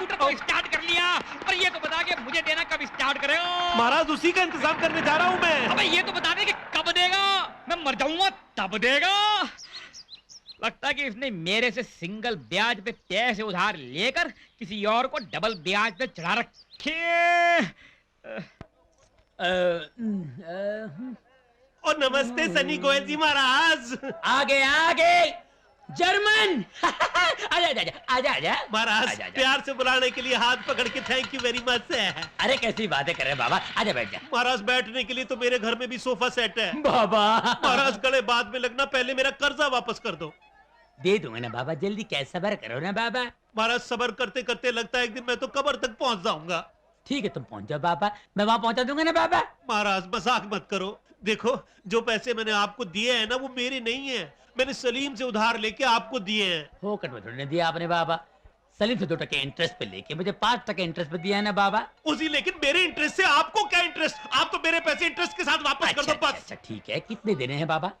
Scooter तो start कर लिया, पर ये तो बता के मुझे देना कब स्टार्ट करे हो? महाराज उसी का इंतजाम करने जा रहा हूँ मैं। अबे ये तो बता दे कि कब देगा, मैं मर जाऊंगा तब देगा। लगता है कि इसने मेरे से सिंगल ब्याज पे पैसे उधार लेकर किसी और को डबल ब्याज पे चढ़ा रखे। और नमस्ते सनी गोयल जी महाराज। आगे आगे जर्मन। आजा आजा आजा आजा महाराज प्यार से बुलाने के लिए हाथ पकड़ के थैंक यू वेरी मच है। अरे कैसी बातें कर रहे बाबा, आजा बैठ जा। महाराज बैठने के लिए तो मेरे घर में भी सोफा सेट है। बाबा महाराज गले बाद में लगना, पहले मेरा कर्जा वापस कर दो। दे दूंगा ना बाबा, जल्दी कैसा सबर करो ना बाबा। महाराज सबर करते करते लगता है एक दिन मैं तो कब्र तक पहुंच जाऊंगा। ठीक है तुम पहुंच जाओ बाबा, मैं वहां पहुंचा दूंगा ना बाबा। महाराज मजाक मत करो, देखो जो पैसे मैंने आपको दिए हैं ना वो मेरे नहीं है, मैंने सलीम से उधार लेके आपको दिए हैं। फोकट में थोड़ी दिया आपने बाबा, सलीम से 2% इंटरेस्ट पे लेके मुझे 5% इंटरेस्ट पे दिया है ना बाबा। उसी लेकिन मेरे इंटरेस्ट से आपको क्या इंटरेस्ट, आप तो मेरे पैसे इंटरेस्ट के साथ वापस कर दो बस। अच्छा ठीक है, कितने देने हैं बाबा?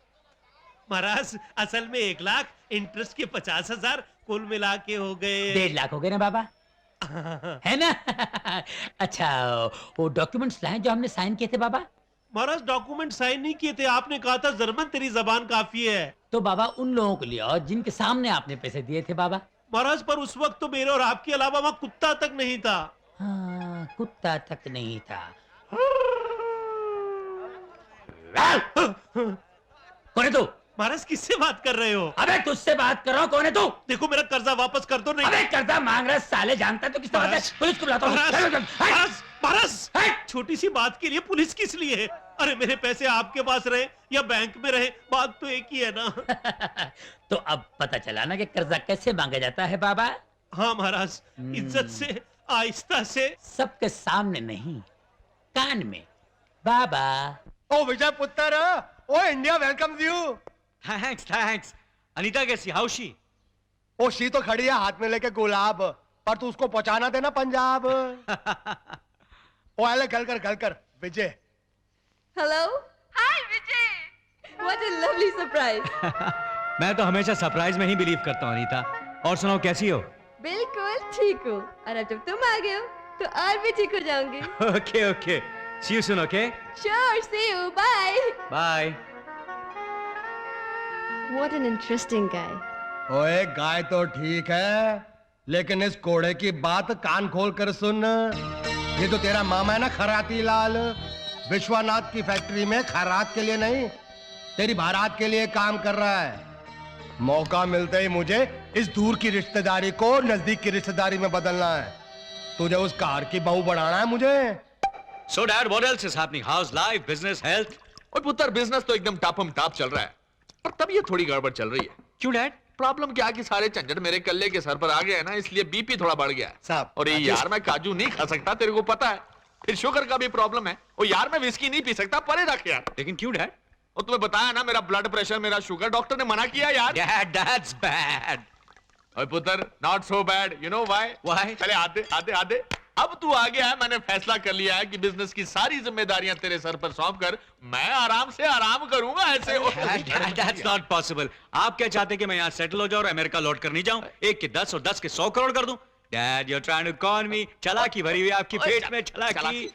महाराज असल में 1 लाख, इंटरेस्ट के 50,000, कुल मिला के हो गए 1.5 लाख हो गए ना बाबा, है ना? अच्छा वो डॉक्यूमेंट्स लाए जो हमने साइन किए थे बाबा। महाराज डॉक्यूमेंट साइन नहीं किए थे, आपने कहा था जर्मन तेरी जबान काफी है। तो बाबा उन लोगों को लिया जिनके सामने आपने पैसे दिए थे बाबा। महाराज पर उस वक्त तो मेरे और आपके अलावा वहाँ कुत्ता तक नहीं था। हाँ कुत्ता तक नहीं था। कौन है तू? महाराज किससे बात कर रहे हो? अबे तुझसे बात कर रहा हूँ, कौन है तू? देखो मेरा कर्जा वापस कर दो। नहीं अबे कर्जा मांग रहा है साले, जानता है तो किसने बताया? पुलिस को बुलाता हूँ। महाराज महाराज छोटी सी बात के लिए पुलिस किस लिए? अरे मेरे पैसे आपके पास रहे या बैंक में रहे, बात तो एक ही है ना। तो अब पता चला ना कि कर्जा कैसे मांगा जाता है बाबा। हाँ महाराज, इज्जत से, आहिस्ता से, सबके सामने नहीं, कान में बाबा। ओ विजय पुत्र, ओ India welcomes you. Thanks thanks. Anita कैसी, हाउ शी? ओ शी तो खड़ी है हाथ में लेके गुलाब, पर तू उसको पहुंचाना देना पंजाब। ओ आले गल कर Vijay. Hello hi Vijay, what a lovely surprise. मैं तो हमेशा सरप्राइज में ही बिलीव करता हूँ अनीता। और सुनाओ कैसी हो? बिल्कुल ठीक हो, और अब जब तुम आ गए हो तो और भी ठीक हो जाऊंगी। Okay okay, see you soon. Okay sure, see you, bye bye. What an interesting guy. ओए गाय तो ठीक है, लेकिन इस कोड़े की बात कान खोल कर सुन। ये तो तेरा मामा है ना खराती लाल, विश्वनाथ की फैक्ट्री में खैरात के लिए नहीं, तेरी बारात के लिए काम कर रहा है। मौका मिलते ही मुझे इस दूर की रिश्तेदारी को नजदीक की रिश्तेदारी में बदलना है। तुझे उस कार की बहू बढ़ाना है मुझे। So dad, what else is happening? How's life, business, health? और पुत्र बिजनेस तो एकदम टापम टाप चल रहा है, पर तब ये थोड़ी गड़बड़ चल रही है। क्यों डैड? प्रॉब्लम क्या कि सारे झंझट मेरे कल्ले के सर पर आ गया है ना, इसलिए बीपी थोड़ा बढ़ गया है साहब। और ये यार मैं काजू नहीं खा सकता, तेरे को पता है। फिर शुगर का भी प्रॉब्लम है, और यार मैं विस्की नहीं पी सकता, परे रख यार। लेकिन क्यों डैड? और तुम्हें बताया ना, मेरा ब्लड प्रेशर, मेरा शुगर, डॉक्टर ने मना किया यार। Dad, that's bad. और पुत्र not so bad, you know why? Why? चले आते आते आते, अब तू आ गया है, मैंने फैसला कर लिया है कि बिजनेस की सारी जिम्मेदारियां तेरे सर पर सौंप कर मैं आराम से आराम करूंगा। ऐसे Dad, that's not possible. आप क्या चाहते हैं कि मैं यहाँ सेटल हो जाऊँ और अमेरिका लौट कर नहीं जाऊँ? 1 के 10 और 10 के 100 करोड़ कर दूं? Dad, you're trying to con me. चालाकी भरी हुई आपकी पेट में, चालाकी।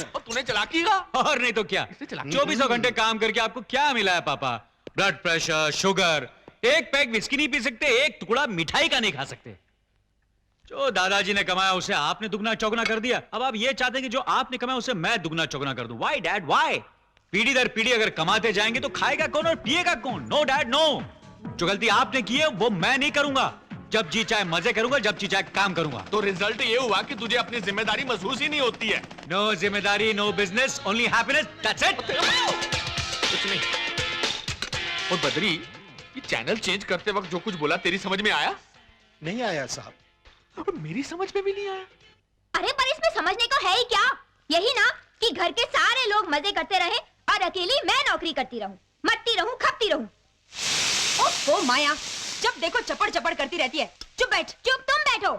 और तूने चलाकी का? और नहीं तो क्या, 24 घंटे काम करके आपको क्या मिला है पापा? ब्लड प्रेशर, शुगर, एक पैक विस्की नहीं पी सकते, एक टुकड़ा मिठाई का नहीं खा सकते। जो दादाजी ने कमाया उसे आपने दुगना चौगना कर दिया, अब आप ये चाहते हैं कि जो आपने कमाया उसे मैं दुगना चौगना कर दूं। Why dad, why? पीढ़ी दर पीढ़ी अगर कमाते जाएंगे तो खाएगा कौन और पिएगा कौन? नो डैड नो, जो गलती आपने की है वो मैं नहीं करूंगा। जब जी चाहे मजे करूंगा, जब जी चाहे काम करूंगा। तो रिजल्ट ये हुआ कि तुझे अपनी जिम्मेदारी महसूस ही नहीं होती है। नो जिम्मेदारी, no business, only happiness, that's it. कुछ नहीं। और बद्री, ये चैनल चेंज करते वक्त जो कुछ बोला तेरी समझ में आया? नहीं आया साहब। और मेरी समझ में भी नहीं आया। अरे पर इसमें समझने को है ही क्या? यही ना कि घर के सारे लोग मजे करते रहे और अकेली मैं नौकरी करती रहूं, मरती रहूं, खपती रहूं। ओह माया, जब देखो चपड़ चपड़ करती रहती है। चुप बैठ, चुप तुम बैठो।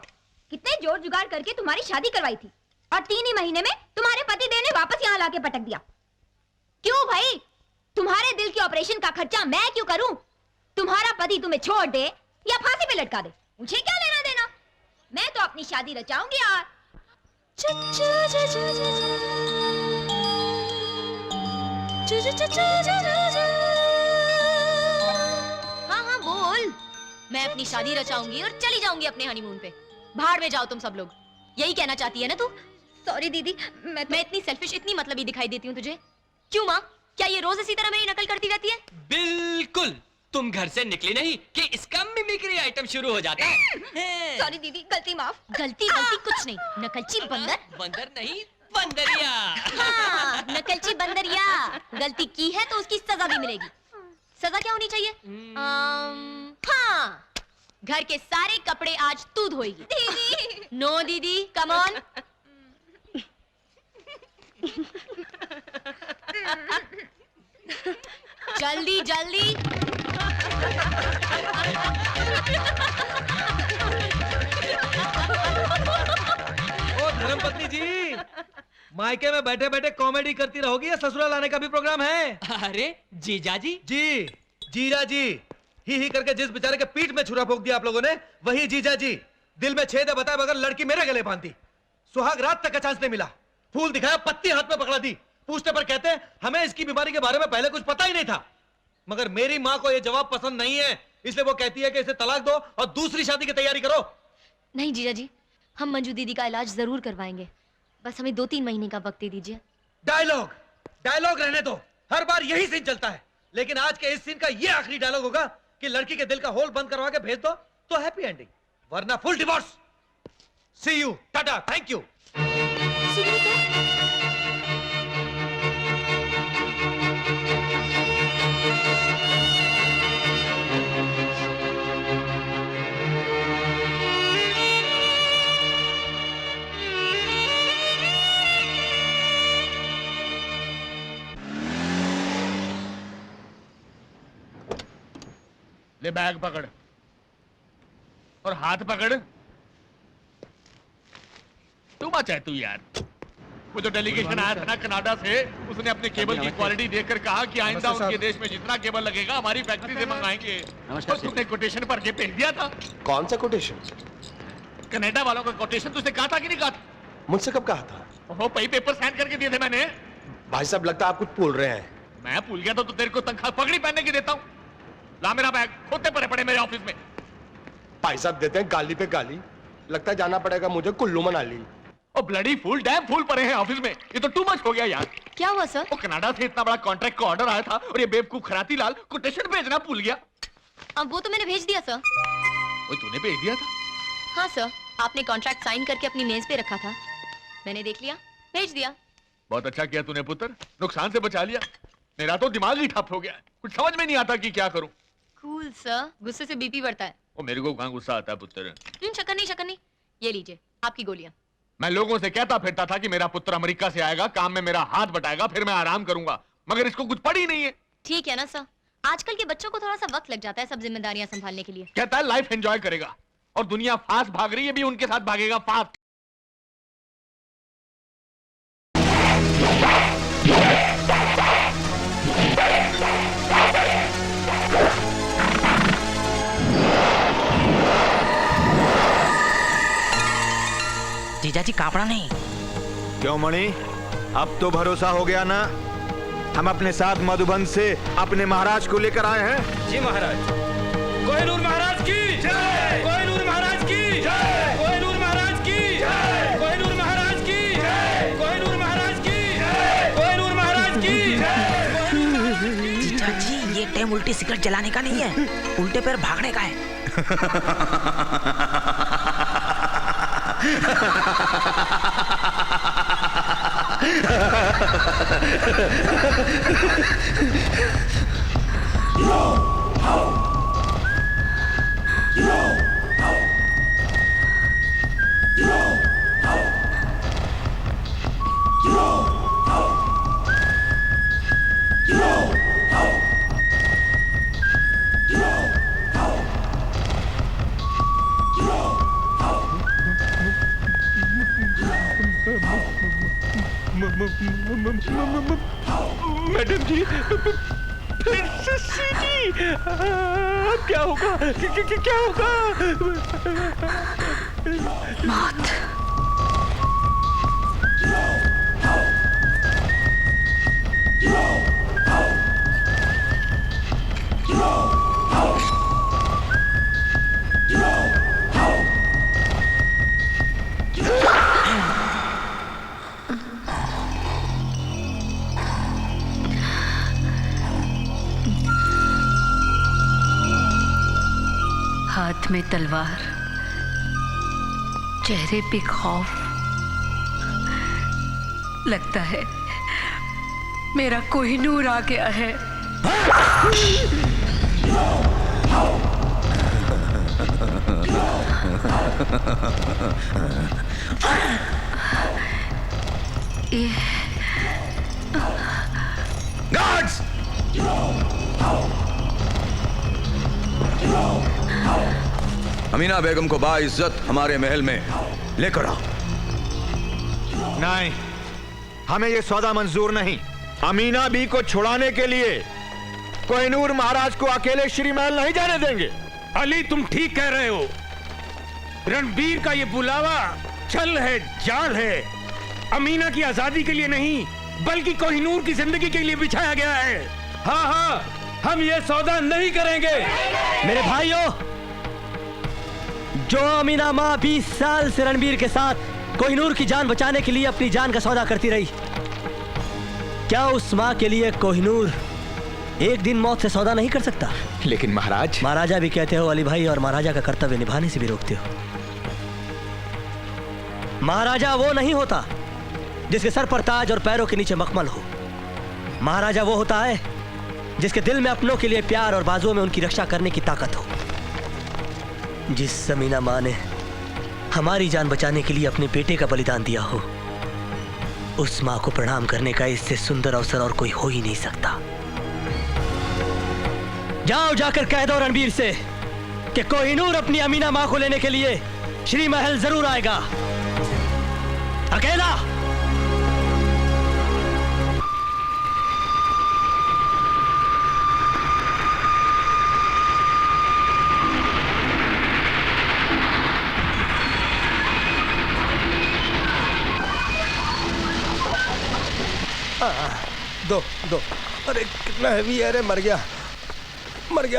कितने जोर जुगाड़ करके तुम्हारी शादी करवाई थी और 3 ही महीने में तुम्हारे पति देव ने वापस यहाँ लाके पटक दिया। क्यों भाई? तुम्हारे दिल के ऑपरेशन का खर्चा मैं क्यों करूं? तुम्हारा पति तुम्हें छोड़ दे या फांसी पे लटका दे, मुझे क्या लेना देना? मैं तो अपनी शादी रचाऊंगी यार। हाँ हाँ बोल। मैं अपनी शादी रचाऊंगी और चली जाऊंगी अपने हनीमून पे। बाहर में जाओ तुम सब लोग। यही कहना चाहती है ना तू? सॉरी दीदी, मैं इतनी सेल्फिश, इतनी मतलबी दिखाई देती हूँ तुझे? क्यों माँ? क्या ये रोज इसी तरह मेरी नकल करती रहती है? बिल्कुल। तुम घर से निकली नहीं कि इसका मिमिक्री आइटम शुरू हो जाता है। सॉरी दीदी, गलती माफ। गलती गलती कुछ नहीं, नकलची बंदर। बंदर नहीं, बंदरिया। हाँ, नकलची बंदरिया। गलती की है तो उसकी सजा भी मिलेगी। सजा क्या होनी चाहिए? हाँ, घर के सारे कपड़े आज तू धोएगी। दीदी। नो दीदी, कम ऑन। जल्दी जल्दी। ओ धर्मपत्नी जी, मायके में बैठे बैठे कॉमेडी करती रहोगी या ससुराल आने का भी प्रोग्राम है? अरे जीजा जी। जी, जीजा जी। ही करके जिस बेचारे के पीठ में छुरा फूंक दिया आप लोगों ने, वही जीजा जी। दिल में छेद है बताए बगैर लड़की मेरे गले बांधी। सुहाग रात तक का चांस नहीं मिला। फूल दिखाया, पत्ती हाथ में पकड़ा दी। पूछने पर कहते हैं हमें इसकी बीमारी के बारे में पहले कुछ पता ही नहीं था। मगर मेरी माँ को यह जवाब पसंद नहीं है, इसलिए वो कहती है कि इसे तलाक दो और दूसरी शादी की तैयारी करो। नहीं जीजा जी, हम मंजू दीदी का इलाज जरूर करवाएंगे। बस हमें 2-3 महीने का वक्त दे दीजिए। डायलॉग डायलॉग रहने दो। हर बार यही सीन चलता है, लेकिन आज के इस सीन का ये आखिरी डायलॉग होगा कि लड़की के दिल का होल बंद करवा के भेज दो तो हैप्पी एंडिंग, वरना full divorce. See you, tata, thank you. ले बैग पकड़ और हाथ पकड़। तू मच है तू यार। वो जो डेलीगेशन आया था ना कनाडा से, उसने अपने केबल की क्वालिटी देखकर कहा कि आइंदा उनके देश में जितना केबल लगेगा हमारी फैक्ट्री से मंगाएंगे। तो तुमने कोटेशन भर के भेज दिया था। कौन सा कोटेशन? कनाडा वालों का कोटेशन तुझसे कहा था कि नहीं कहा था? मुझसे कब कहा था? वो पई पेपर साइन करके दिए थे मैंने। भाई साहब लगता है आप कुछ भूल रहे हैं। मैं भूल गया तो तेरे को तनख्वाह पगड़ी पहनने की देता हूँ। ला मेरा बैग, खोते पड़े मेरे ऑफिस में। भाई साहब देते हैं गाली पे गाली। लगता है जाना पड़ेगा मुझे कुल्लू मनाली। और ब्लडी फूल डैम फूल पड़े हैं ऑफिस में। ये तो टू मच हो गया यार। क्या हुआ सर? वो कनाडा से इतना बड़ा कॉन्ट्रैक्ट का ऑर्डर आया था और ये बेवकूफ खराती लाल कोटेशन भेजना भूल गया। अब वो तो मैंने भेज दिया सर। वो तूने भेज दिया था? हाँ सर, आपने कॉन्ट्रैक्ट साइन करके अपनी मेज पे रखा था, मैंने देख लिया, भेज दिया। बहुत अच्छा किया तूने पुत्र, नुकसान से बचा लिया। मेरा तो दिमाग ही ठप हो गया, कुछ समझ में नहीं आता कि क्या करूं। कूल सर, गुस्से से बीपी बढ़ता है। वो मेरे को कहाँ गुस्सा आता है पुत्र। शक्कर नहीं, ये लीजिए आपकी गोलियां। मैं लोगों से कहता फिरता था कि मेरा पुत्र अमेरिका से आएगा, काम में मेरा हाथ बटाएगा, फिर मैं आराम करूंगा, मगर इसको कुछ पड़ी नहीं है। ठीक है ना सर, आजकल के बच्चों को थोड़ा सा वक्त लग जाता है सब जिम्मेदारियां संभालने के लिए। कहता है लाइफ एंजॉय करेगा, और दुनिया फास्ट भाग रही है, भी उनके साथ भागेगा फास्ट। जीजा जी कापड़ा नहीं। क्यों मणि, अब तो भरोसा हो गया ना? हम अपने साथ मधुबन से अपने महाराज को लेकर आए हैं। जी महाराज। कोहिनूर महाराज की जय। कोहिनूर महाराज की जय। कोहिनूर महाराज की जय। कोहिनूर महाराज की जय। कोहिनूर महाराज की जय। कोहिनूर महाराज की जय। जीजा जी ये टाइम उल्टी सिगरेट जलाने का नहीं है, उल्टे पैर भागने का है। मैडम जी, फिर से सीटी। क्या होगा? क्या होगा? मौत। हाथ में तलवार, चेहरे पे खौफ। लगता है मेरा कोहिनूर आ गया है। गार्ड्स! अमीना बेगम को बाइज्जत हमारे महल में लेकर आओ। नहीं, हमें ये सौदा मंजूर नहीं। अमीना बी को छुड़ाने के लिए कोहिनूर महाराज को अकेले श्री महल नहीं जाने देंगे। अली, तुम ठीक कह रहे हो। रणबीर का ये बुलावा छल है, जाल है। अमीना की आजादी के लिए नहीं, बल्कि कोहिनूर की जिंदगी के लिए बिछाया गया है। हाँ हाँ, हम ये सौदा नहीं करेंगे। मेरे भाइयों, जो अमीना माँ 20 साल से रणबीर के साथ कोहिनूर की जान बचाने के लिए अपनी जान का सौदा करती रही, क्या उस माँ के लिए कोहिनूर एक दिन मौत से सौदा नहीं कर सकता? लेकिन महाराज, महाराजा भी कहते हो अली भाई, और महाराजा का कर्तव्य निभाने से भी रोकते हो। महाराजा वो नहीं होता जिसके सर पर ताज और पैरों के नीचे मखमल हो। महाराजा वो होता है जिसके दिल में अपनों के लिए प्यार और बाजुओं में उनकी रक्षा करने की ताकत हो। जिस अमीना माँ ने हमारी जान बचाने के लिए अपने बेटे का बलिदान दिया हो, उस माँ को प्रणाम करने का इससे सुंदर अवसर और कोई हो ही नहीं सकता। जाओ, जाकर कह दो रणबीर से कि कोहिनूर अपनी अमीना माँ को लेने के लिए श्री महल जरूर आएगा, अकेला। दो। अरे कितना हैवी है रे, मर गया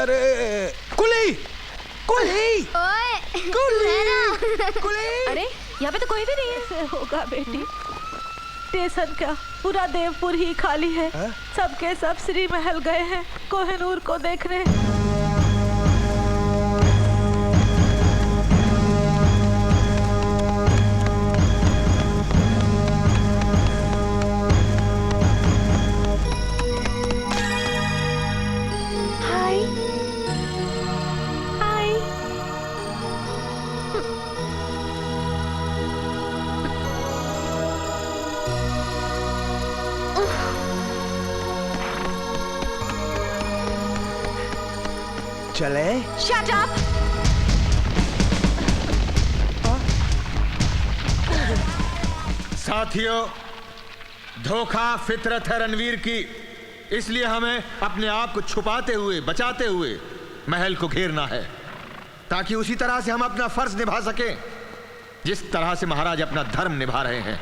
रे। कुली! अरे यहाँ पे तो कोई भी नहीं है। कैसे होगा बेटी? स्टेशन का पूरा देवपुर ही खाली है। सबके सब श्री महल गए हैं कोहिनूर को देखने। चले? Shut up! साथियों, धोखा फितरत है रणवीर की, इसलिए हमें अपने आप को छुपाते हुए, बचाते हुए महल को घेरना है, ताकि उसी तरह से हम अपना फर्ज निभा सकें जिस तरह से महाराज अपना धर्म निभा रहे हैं।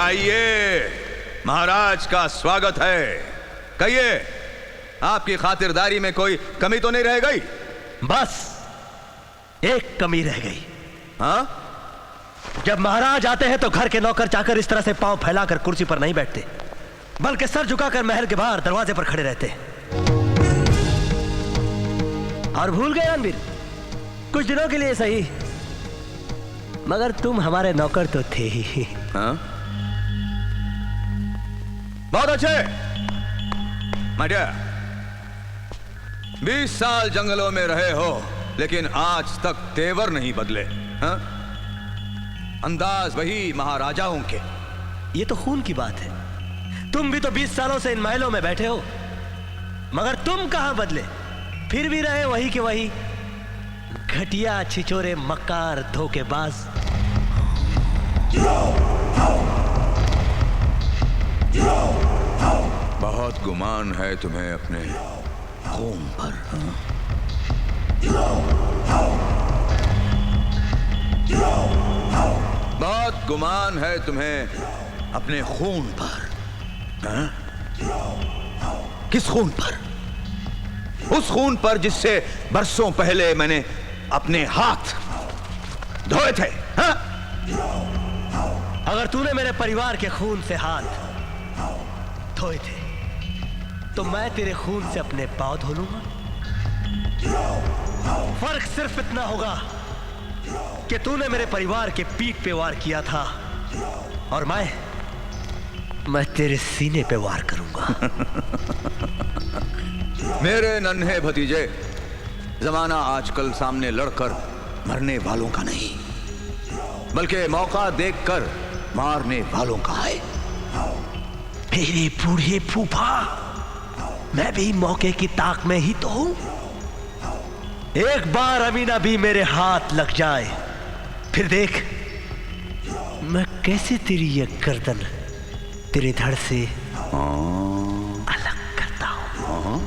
आइए, महाराज का स्वागत है। कहिए, आपकी खातिरदारी में कोई कमी तो नहीं रह गई? बस एक कमी रह गई। हाँ? जब महाराज आते हैं तो घर के नौकर चाकर इस तरह से पांव फैलाकर कुर्सी पर नहीं बैठते, बल्कि सर झुकाकर महल के बाहर दरवाजे पर खड़े रहते हैं। और भूल गए रणवीर, कुछ दिनों के लिए सही, मगर तुम हमारे नौकर तो थे ही। हाँ? बहुत अच्छे माय डियर, 20 साल जंगलों में रहे हो, लेकिन आज तक तेवर नहीं बदले। हाँ? अंदाज वही महाराजाओं के। ये तो खून की बात है। तुम भी तो 20 सालों से इन महलों में बैठे हो, मगर तुम कहां बदले, फिर भी रहे वही के वही, घटिया, छिचोरे, मक्कार, धोखेबाज। बहुत गुमान है तुम्हें अपने खून पर। बहुत गुमान है तुम्हें अपने खून पर। हाँ? किस खून पर? उस खून पर जिससे बरसों पहले मैंने अपने हाथ धोए थे। हाँ? अगर तूने मेरे परिवार के खून से हाथ धोए थे, तो मैं तेरे खून से अपने पांव धो लूंगा। फर्क सिर्फ इतना होगा कि तूने मेरे परिवार के पीठ पे वार किया था, और मैं तेरे सीने पे वार करूंगा। मेरे नन्हे भतीजे, जमाना आजकल सामने लड़कर मरने वालों का नहीं, बल्कि मौका देखकर मारने वालों का है। मेरे बूढ़े फूफा, मैं भी मौके की ताक में ही तो हूं। एक बार अमीना भी मेरे हाथ लग जाए, फिर देख मैं कैसे तेरी ये गर्दन तेरे धड़ से अलग करता हूं।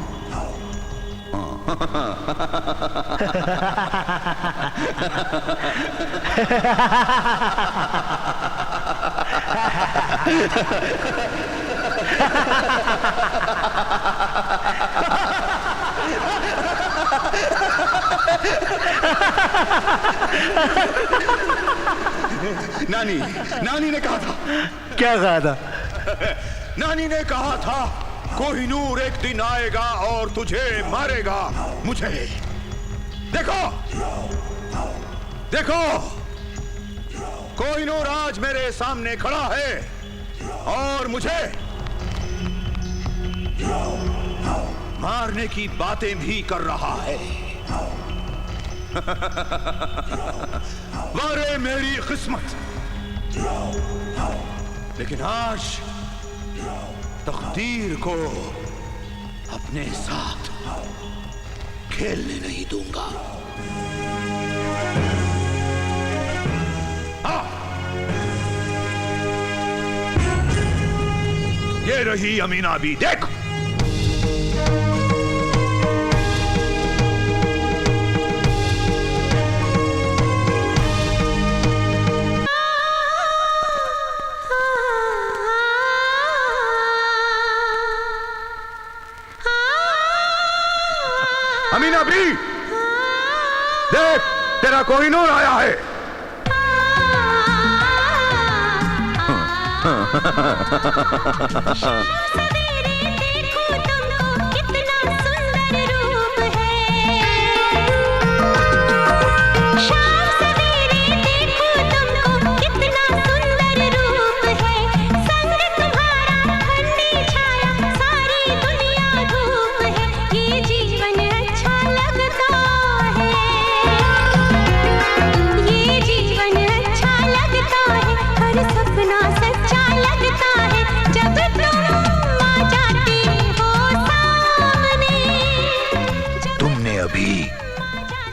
नानी ने कहा था। क्या कहा था? नानी ने कहा था, कोहिनूर एक दिन आएगा और तुझे मारेगा, मुझे। देखो देखो, कोहिनूर आज मेरे सामने खड़ा है और मुझे मारने की बातें भी कर रहा है। वारे मेरी किस्मत, लेकिन आज तकदीर को अपने साथ खेलने नहीं दूंगा। ये रही अमीना भी, देख। अमीना भी, देख, तेरा कोहिनूर आया है।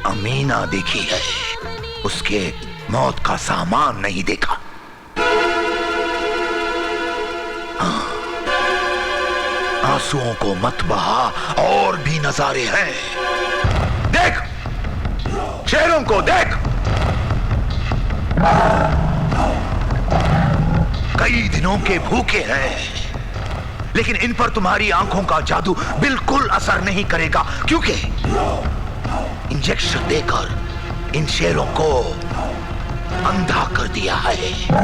अमीना देखी है, उसके मौत का सामान नहीं देखा। आंसुओं को मत बहा, और भी नजारे हैं। देख, शेरों को देख। कई दिनों के भूखे हैं, लेकिन इन पर तुम्हारी आंखों का जादू बिल्कुल असर नहीं करेगा, क्योंकि इंजेक्शन देकर इन शेरों को अंधा कर दिया है।